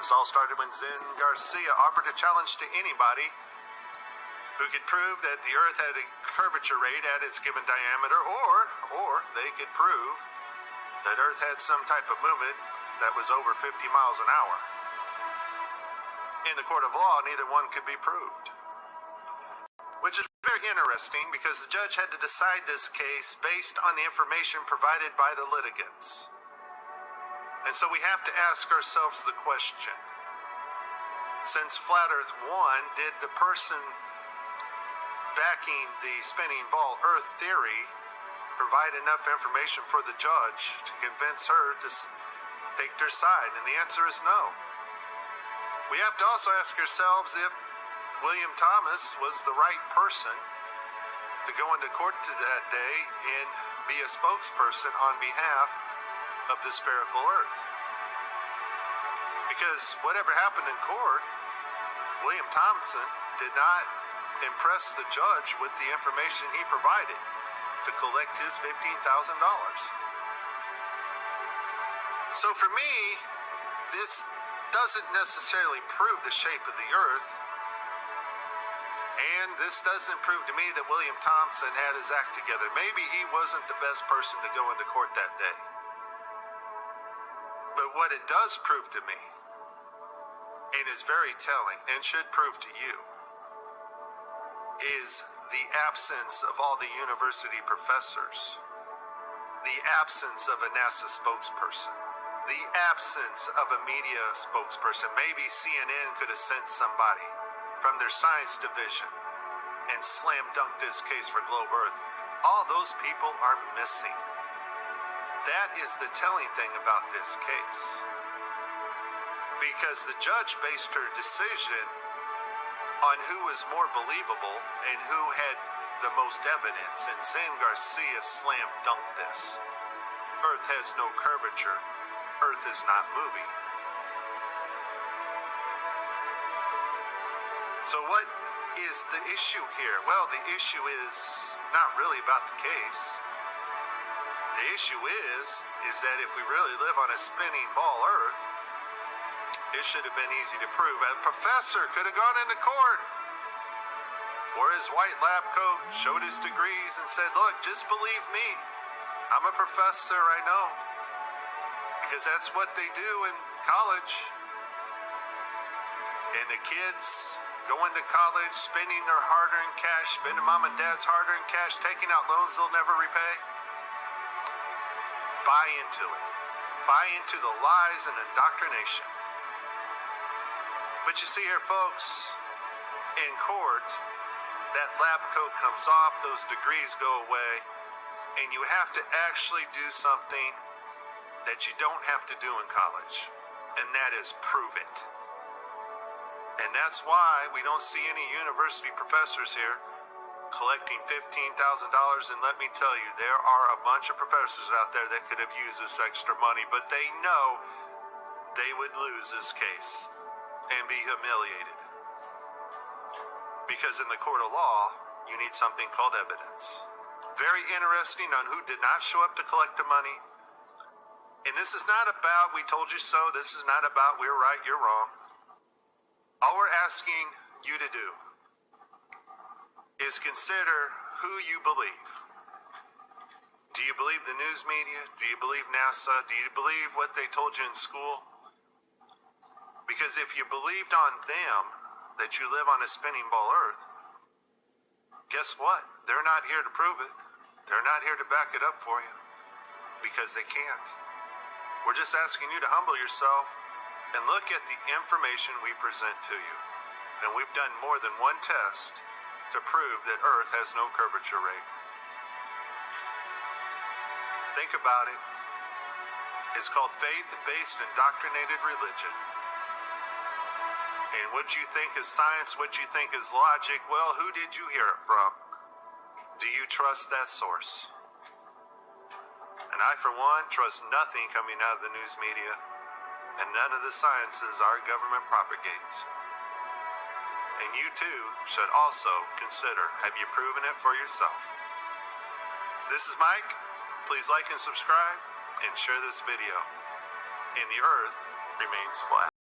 This all started when Zen Garcia offered a challenge to anybody who could prove that the Earth had a curvature rate at its given diameter, or they could prove that Earth had some type of movement that was over 50 miles an hour. In the court of law, neither one could be proved. Which is very interesting because the judge had to decide this case based on the information provided by the litigants. And so we have to ask ourselves the question, since Flat Earth won, did the person backing the spinning ball Earth theory provide enough information for the judge to convince her to take their side? And the answer is no. We have to also ask ourselves if William Thomas was the right person to go into court that day and be a spokesperson on behalf of the spherical Earth. Because whatever happened in court, William Thompson did not impress the judge with the information he provided to collect his $15,000. So for me, this doesn't necessarily prove the shape of the Earth, and this doesn't prove to me that William Thompson had his act together. Maybe he wasn't the best person to go into court that day. But what it does prove to me, and is very telling, and should prove to you, is the absence of all the university professors, the absence of a NASA spokesperson, the absence of a media spokesperson. Maybe CNN could have sent somebody from their science division and slam dunked this case for Globe Earth. All those people are missing. That is the telling thing about this case. Because the judge based her decision on who was more believable and who had the most evidence, and Zen Garcia slam dunked this. Earth has no curvature. Earth is not moving. So what is the issue here? Well, the issue is not really about the case. The issue is that if we really live on a spinning ball Earth, it should have been easy to prove. A professor could have gone into court, wore his white lab coat, showed his degrees, and said, look, just believe me. I'm a professor, I know. Because that's what they do in college. And the kids going to college, spending their hard-earned cash, spending mom and dad's hard-earned cash, taking out loans they'll never repay. Buy into it. Buy into the lies and indoctrination. But you see here, folks, in court, that lab coat comes off, those degrees go away, and you have to actually do something that you don't have to do in college, and that is prove it. And that's why we don't see any university professors here collecting $15,000, and let me tell you, there are a bunch of professors out there that could have used this extra money, but they know they would lose this case and be humiliated. Because in the court of law, you need something called evidence. Very interesting on who did not show up to collect the money. And this is not about, we told you so, this is not about we're right, you're wrong. All we're asking you to do is consider who you believe. Do you believe the news media? Do you believe NASA? Do you believe what they told you in school? Because if you believed on them that you live on a spinning ball Earth, guess what? They're not here to prove it. They're not here to back it up for you because they can't. We're just asking you to humble yourself and look at the information we present to you. And we've done more than one test to prove that Earth has no curvature rate. Think about it. It's called faith-based indoctrinated religion. And what you think is science, what you think is logic, well, who did you hear it from? Do you trust that source? And I, for one, trust nothing coming out of the news media, and none of the sciences our government propagates. And you, too, should also consider, have you proven it for yourself? This is Mike. Please like and subscribe, and share this video. And the Earth remains flat.